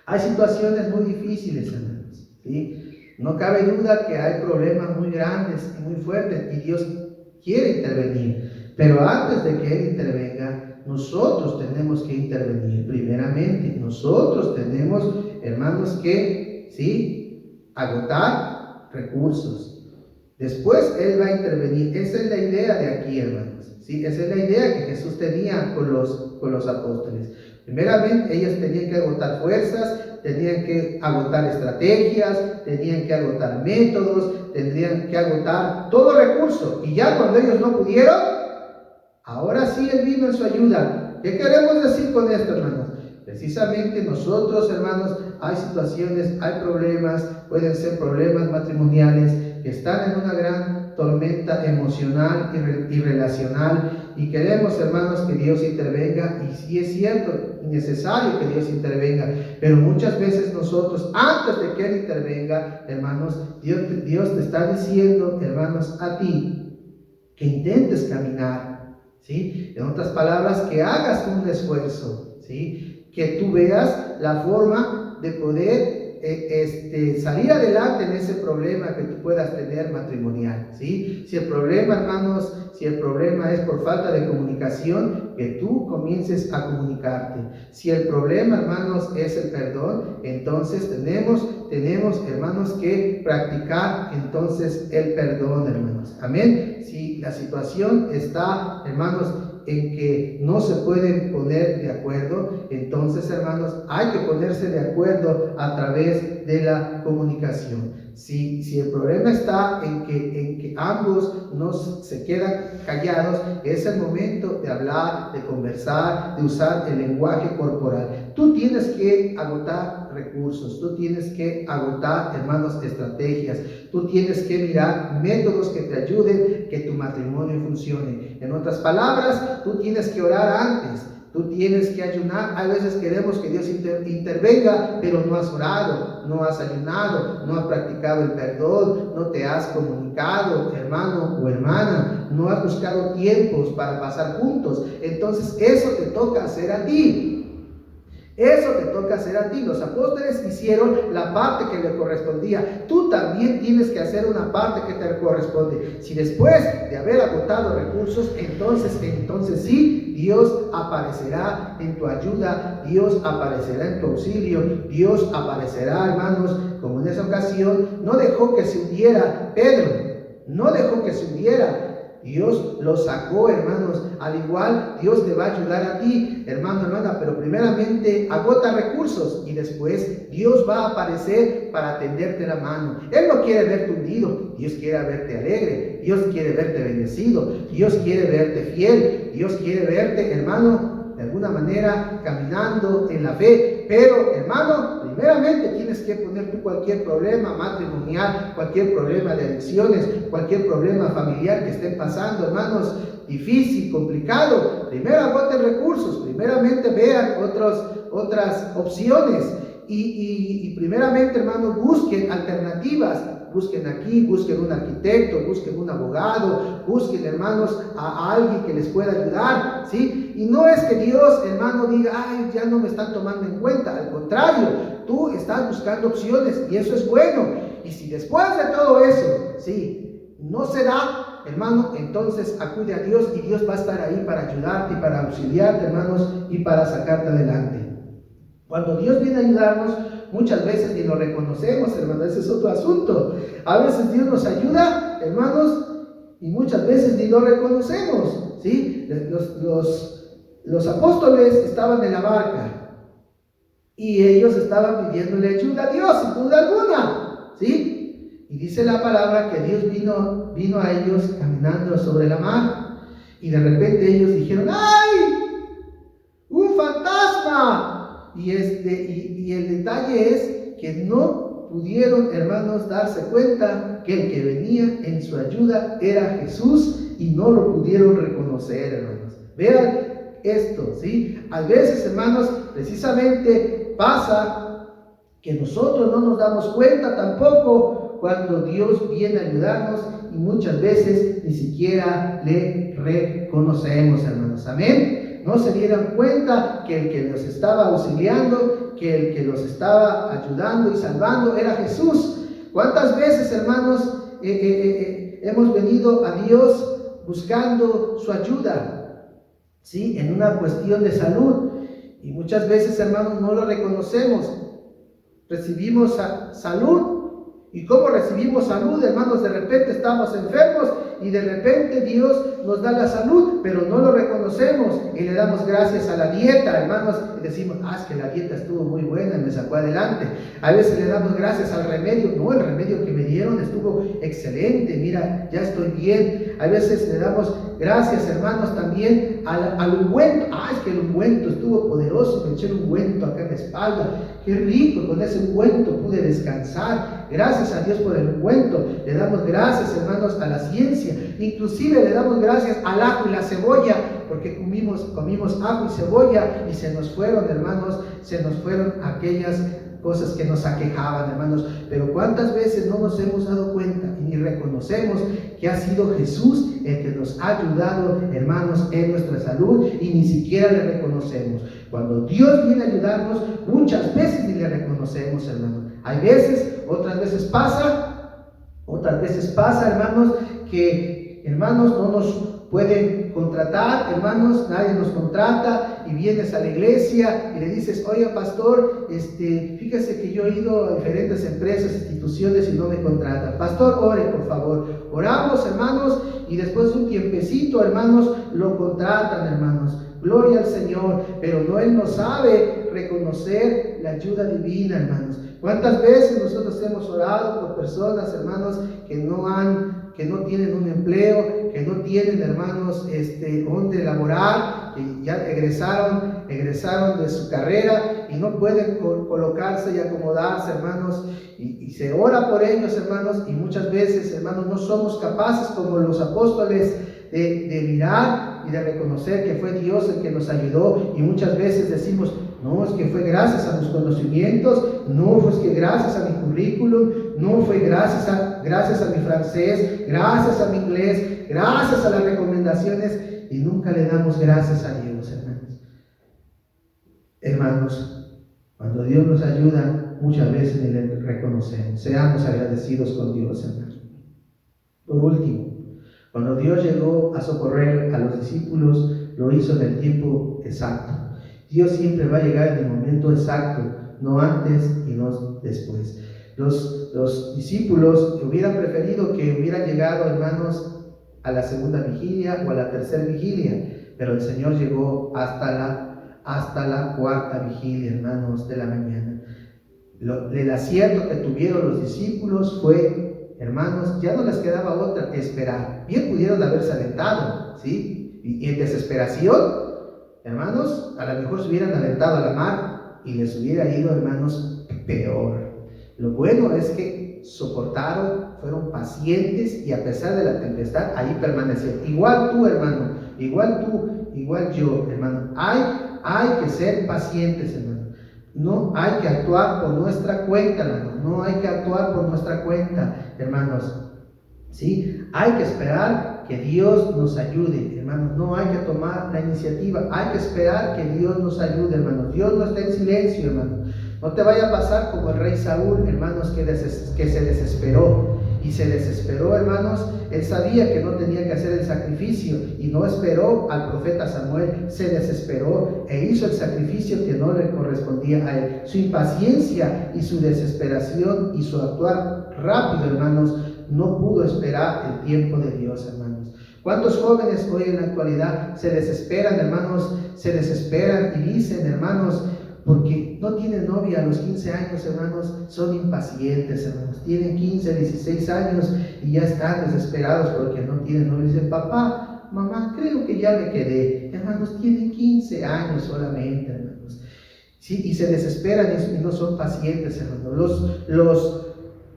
Hay situaciones muy difíciles, hermanos, ¿sí? No cabe duda que hay problemas muy grandes y muy fuertes, y Dios quiere intervenir. Pero antes de que Él intervenga, nosotros tenemos que intervenir. Primeramente, nosotros tenemos, hermanos, que, ¿sí?, agotar recursos. Después Él va a intervenir. Esa es la idea de aquí, hermanos, ¿sí? Esa es la idea que Jesús tenía con los apóstoles. Primeramente, ellos tenían que agotar fuerzas, tenían que agotar estrategias, tenían que agotar métodos, tendrían que agotar todo recurso. Y ya cuando ellos no pudieron, ahora sí Él vino en su ayuda. ¿Qué queremos decir con esto, hermanos? Precisamente nosotros, hermanos, hay situaciones, hay problemas, pueden ser problemas matrimoniales que están en una gran tormenta emocional y relacional, y queremos, hermanos, que Dios intervenga, y sí es cierto, necesario que Dios intervenga, pero muchas veces nosotros, antes de que Él intervenga, hermanos, Dios te está diciendo, hermanos, a ti, que intentes caminar ¿sí? En otras palabras, que hagas un esfuerzo, ¿sí? Que tú veas la forma de poder salir adelante en ese problema que tú puedas tener matrimonial, ¿sí? Si el problema, hermanos, si el problema es por falta de comunicación, que tú comiences a comunicarte. Si el problema, hermanos, es el perdón, entonces tenemos, hermanos, que practicar entonces el perdón, hermanos. Amén. Si la situación está, hermanos, en que no se pueden poner de acuerdo, entonces, hermanos, hay que ponerse de acuerdo a través de la comunicación. Si el problema está en que ambos no se quedan callados, es el momento de hablar, de conversar, de usar el lenguaje corporal. Tú tienes que agotar recursos, tú tienes que agotar, hermanos, estrategias, tú tienes que mirar métodos que te ayuden que tu matrimonio funcione. En otras palabras, tú tienes que orar antes, tú tienes que ayunar. Hay veces queremos que Dios intervenga, pero no has orado, no has ayunado, no has practicado el perdón, no te has comunicado, hermano o hermana, no has buscado tiempos para pasar juntos. Entonces eso te toca hacer a ti. Eso te toca hacer a ti. Los apóstoles hicieron la parte que le correspondía. Tú también tienes que hacer una parte que te corresponde. Si después de haber agotado recursos, entonces sí, Dios aparecerá en tu ayuda, Dios aparecerá en tu auxilio, Dios aparecerá, hermanos, como en esa ocasión. No dejó que se hundiera Pedro, no dejó que se hundiera. Dios lo sacó, hermanos. Al igual, Dios te va a ayudar a ti, hermano, hermana, pero primeramente agota recursos y después Dios va a aparecer para tenderte la mano. Él no quiere verte hundido, Dios quiere verte alegre, Dios quiere verte bendecido, Dios quiere verte fiel, Dios quiere verte, hermano, de alguna manera caminando en la fe. Pero, hermano, primeramente tienes que poner tú cualquier problema matrimonial, cualquier problema de adicciones, cualquier problema familiar que estén pasando, hermanos, difícil, complicado. Primero agoten recursos, primeramente vean otras opciones y primeramente, hermanos, busquen alternativas. Busquen aquí, busquen un arquitecto, busquen un abogado, busquen, hermanos, a alguien que les pueda ayudar, ¿sí? Y no es que Dios, hermano, diga, ay, ya no me están tomando en cuenta. Al contrario, tú estás buscando opciones y eso es bueno. Y si después de todo eso, sí, no se da, hermano, entonces acude a Dios y Dios va a estar ahí para ayudarte y para auxiliarte, hermanos, y para sacarte adelante. Cuando Dios viene a ayudarnos, muchas veces ni lo reconocemos, hermanos. Ese es otro asunto. A veces Dios nos ayuda, hermanos, y muchas veces ni lo reconocemos, ¿sí? Los apóstoles estaban en la barca y ellos estaban pidiéndole ayuda a Dios, sin duda alguna, ¿sí? Y dice la palabra que Dios vino a ellos caminando sobre la mar y de repente ellos dijeron, ¡ay! ¡Un fantasma! Y el detalle es que no pudieron, hermanos, darse cuenta que el que venía en su ayuda era Jesús y no lo pudieron reconocer, hermanos. Vean esto, ¿sí? A veces, hermanos, precisamente pasa que nosotros no nos damos cuenta tampoco cuando Dios viene a ayudarnos y muchas veces ni siquiera le reconocemos, hermanos. Amén. No se dieron cuenta que el que los estaba auxiliando, que el que los estaba ayudando y salvando era Jesús. ¿Cuántas veces, hermanos, hemos venido a Dios buscando su ayuda? ¿Sí? En una cuestión de salud. Y muchas veces, hermanos, no lo reconocemos. Recibimos salud. ¿Y cómo recibimos salud, hermanos? De repente estamos enfermos y de repente Dios nos da la salud, pero no lo reconocemos y le damos gracias a la dieta, hermanos, y decimos, es que la dieta estuvo muy buena y me sacó adelante. A veces le damos gracias al remedio, no, el remedio que me dieron estuvo excelente, mira, ya estoy bien. A veces le damos gracias, hermanos, también al ungüento. Es que el ungüento estuvo poderoso, me eché un ungüento acá en la espalda, qué rico, con ese ungüento pude descansar. Gracias a Dios por el ungüento. Le damos gracias, hermanos, a la ciencia. Inclusive le damos gracias al ajo y la cebolla porque comimos ajo y cebolla y se nos fueron, hermanos, se nos fueron aquellas cosas que nos aquejaban, hermanos. Pero cuántas veces no nos hemos dado cuenta y ni reconocemos que ha sido Jesús el que nos ha ayudado, hermanos, en nuestra salud, y ni siquiera le reconocemos. Cuando Dios viene a ayudarnos, muchas veces ni le reconocemos, hermanos. Hay veces, otras veces pasa, hermanos, que hermanos no nos pueden contratar, hermanos, nadie nos contrata, y vienes a la iglesia y le dices: oye, pastor, fíjese que yo he ido a diferentes empresas, instituciones, y no me contratan. Pastor, ore, por favor. Oramos, hermanos, y después de un tiempecito, hermanos, lo contratan, hermanos. Gloria al Señor, pero él no sabe reconocer la ayuda divina, hermanos. ¿Cuántas veces nosotros hemos orado por personas, hermanos, que no tienen un empleo, que no tienen, hermanos, donde laborar, que ya egresaron de su carrera y no pueden colocarse y acomodarse, hermanos, y se ora por ellos, hermanos, y muchas veces, hermanos, no somos capaces, como los apóstoles, de mirar y de reconocer que fue Dios el que nos ayudó, y muchas veces decimos: no, es que fue gracias a mis conocimientos, no fue que gracias a mi currículum, no fue gracias a mi francés, gracias a mi inglés, gracias a las recomendaciones, y nunca le damos gracias a Dios, hermanos. Hermanos, cuando Dios nos ayuda, muchas veces ni le reconocemos. Seamos agradecidos con Dios, hermanos. Por último, cuando Dios llegó a socorrer a los discípulos, lo hizo en el tiempo exacto. Dios siempre va a llegar en el momento exacto, no antes y no después. Los discípulos hubieran preferido que hubieran llegado, hermanos, a la segunda vigilia o a la tercera vigilia, pero el Señor llegó hasta la cuarta vigilia, hermanos, de la mañana. El acierto que tuvieron los discípulos fue, hermanos, ya no les quedaba otra, esperar. Bien pudieron haberse aventado, ¿sí? Y en desesperación, hermanos, a lo mejor se hubieran aventado a la mar y les hubiera ido, hermanos, peor. Lo bueno es que soportaron, fueron pacientes, y a pesar de la tempestad, ahí permanecieron. Igual tú, hermano, igual tú, igual yo, hermano. Hay que ser pacientes, hermano. No hay que actuar por nuestra cuenta, hermano. No hay que actuar por nuestra cuenta, hermanos. ¿Sí? Hay que esperar que Dios nos ayude, hermanos. No hay que tomar la iniciativa. Hay que esperar que Dios nos ayude, hermanos. Dios no está en silencio, hermanos. No te vaya a pasar como el rey Saúl, hermanos, que se desesperó. Y se desesperó, hermanos. Él sabía que no tenía que hacer el sacrificio y no esperó al profeta Samuel. Se desesperó e hizo el sacrificio que no le correspondía a él. Su impaciencia y su desesperación y su actuar rápido, hermanos, no pudo esperar el tiempo de Dios, hermanos. ¿Cuántos jóvenes hoy en la actualidad se desesperan, hermanos? Se desesperan y dicen, hermanos, porque no tienen novia a los 15 años, hermanos, son impacientes, hermanos. Tienen 15, 16 años y ya están desesperados porque no tienen novia. Dicen: papá, mamá, creo que ya me quedé. Hermanos, tienen 15 años solamente, hermanos. Sí, y se desesperan y no son pacientes, hermanos.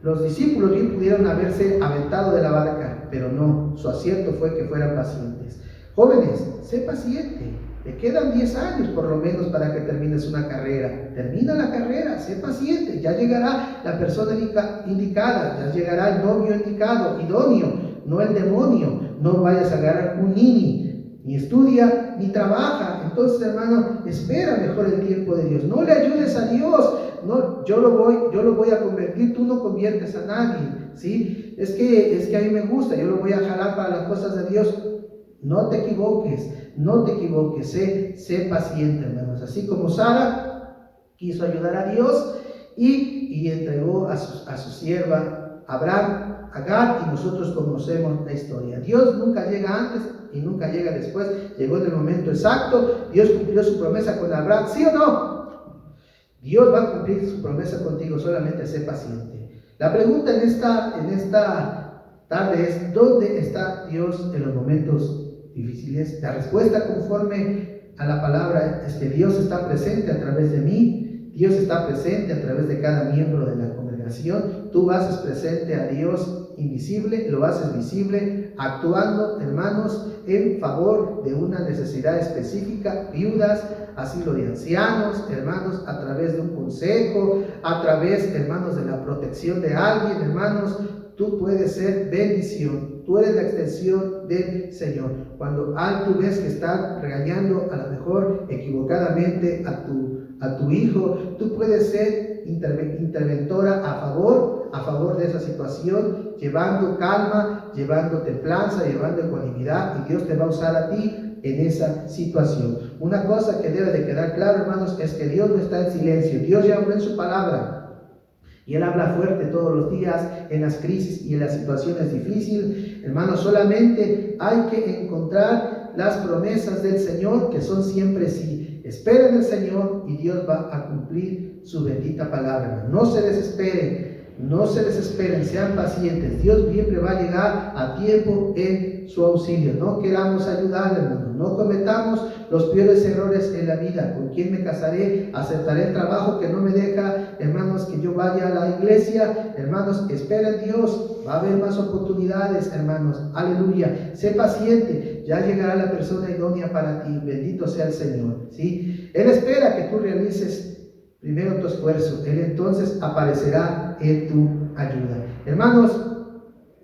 Los discípulos bien pudieron haberse aventado de la barca, pero no, su acierto fue que fueran pacientes. Jóvenes, sé paciente. Te quedan 10 años por lo menos para que termines una carrera. Termina la carrera, sé paciente. Ya llegará la persona indicada, ya llegará el novio indicado, idóneo, no el demonio. No vayas a agarrar un ni estudia ni trabaja. Entonces, hermano, espera mejor el tiempo de Dios. No le ayudes a Dios. No, yo lo voy a convertir, tú no conviertes a nadie, ¿sí? Es que a mí me gusta, yo lo voy a jalar para las cosas de Dios. No te equivoques, sé paciente, hermanos. Así como Sara quiso ayudar a Dios y entregó a su sierva Abraham, Agar, y nosotros conocemos la historia. Dios nunca llega antes y nunca llega después. Llegó en el momento exacto. Dios cumplió su promesa con Abraham, ¿sí o no? Dios va a cumplir su promesa contigo, solamente sé paciente. La pregunta en esta tarde es: ¿dónde está Dios en los momentos difíciles? La respuesta, conforme a la palabra, es que Dios está presente a través de mí. Dios está presente a través de cada miembro de la congregación. Tú haces presente a Dios invisible, lo haces visible, actuando, hermanos, en favor de una necesidad específica, viudas, asilo de ancianos, hermanos, a través de un consejo, a través, hermanos, de la protección de alguien, hermanos. Tú puedes ser bendición, tú eres la extensión del Señor. Cuando tú ves que están regañando a lo mejor equivocadamente a tu hijo, tú puedes ser interventora a favor de esa situación, llevando calma, llevando templanza, llevando ecuanimidad, y Dios te va a usar a ti en esa situación. Una cosa que debe de quedar claro, hermanos, es que Dios no está en silencio. Dios ya habló en su palabra. Y Él habla fuerte todos los días en las crisis y en las situaciones difíciles. Hermanos, solamente hay que encontrar las promesas del Señor, que son siempre sí. Esperen el Señor y Dios va a cumplir su bendita palabra. No se desesperen, sean pacientes. Dios siempre va a llegar a tiempo en su auxilio. No queramos ayudarle, hermanos. No cometamos los peores errores en la vida. ¿Con quién me casaré? ¿Aceptaré el trabajo que no me deja, hermanos, que yo vaya a la iglesia? Hermanos, espera en Dios. Va a haber más oportunidades, hermanos. Aleluya. Sé paciente. Ya llegará la persona idónea para ti. Bendito sea el Señor. ¿Sí? Él espera que tú realices primero tu esfuerzo. Él entonces aparecerá en tu ayuda. Hermanos,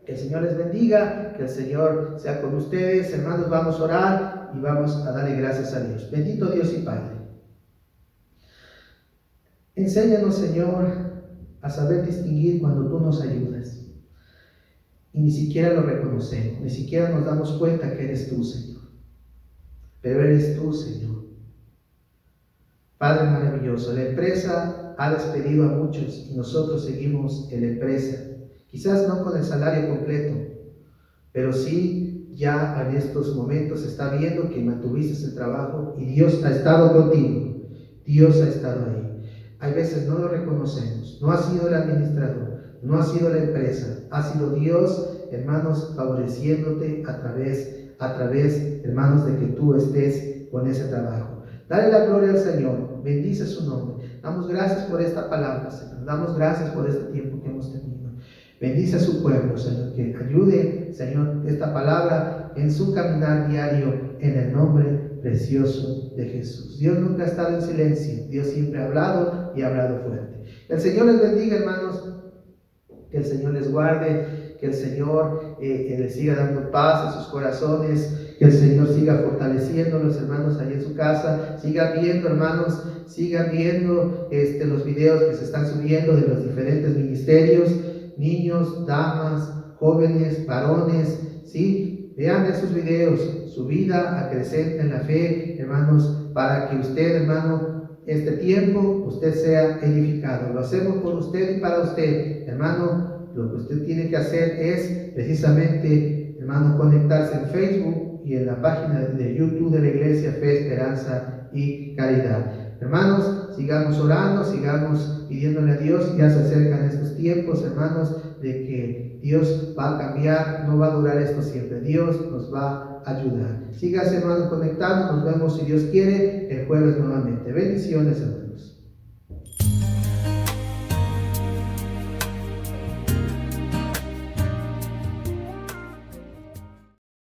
que el Señor les bendiga, que el Señor sea con ustedes. Hermanos, vamos a orar y vamos a darle gracias a Dios. Bendito Dios y Padre. Enséñanos, Señor, a saber distinguir cuando tú nos ayudas. Y ni siquiera lo reconocemos, ni siquiera nos damos cuenta que eres tú, Señor. Pero eres tú, Señor. Padre maravilloso, la empresa ha despedido a muchos y nosotros seguimos en la empresa. Quizás no con el salario completo, pero sí ya en estos momentos se está viendo que mantuviste el trabajo y Dios ha estado contigo. Dios ha estado ahí. Hay veces no lo reconocemos. No ha sido el administrador, no ha sido la empresa, ha sido Dios, hermanos, favoreciéndote a través, hermanos, de que tú estés con ese trabajo. Dale la gloria al Señor, bendice su nombre. Damos gracias por esta palabra, Señor. Damos gracias por este tiempo que hemos tenido. Bendice a su pueblo, Señor, que ayude, Señor, esta palabra en su caminar diario, en el nombre precioso de Jesús. Dios nunca ha estado en silencio. Dios siempre ha hablado y ha hablado fuerte. El Señor les bendiga, hermanos. Que el Señor les guarde, que el Señor les siga dando paz a sus corazones, que el Señor siga fortaleciéndolos, hermanos, allí en su casa. Sigan viendo, hermanos, sigan viendo los videos que se están subiendo de los diferentes ministerios, niños, damas, jóvenes, varones, ¿sí? Vean esos videos, su vida acrecenta en la fe, hermanos, para que usted, hermano, este tiempo usted sea edificado. Lo hacemos por usted y para usted, hermano. Lo que usted tiene que hacer es precisamente, hermano, conectarse en Facebook y en la página de YouTube de la Iglesia Fe, Esperanza y Caridad. Hermanos, sigamos orando, sigamos pidiéndole a Dios. Ya se acercan estos tiempos, hermanos, de que Dios va a cambiar, no va a durar esto siempre. Dios nos va a ayudar. Síganse, hermanos, conectando. Nos vemos, si Dios quiere, el jueves nuevamente. Bendiciones, hermanos.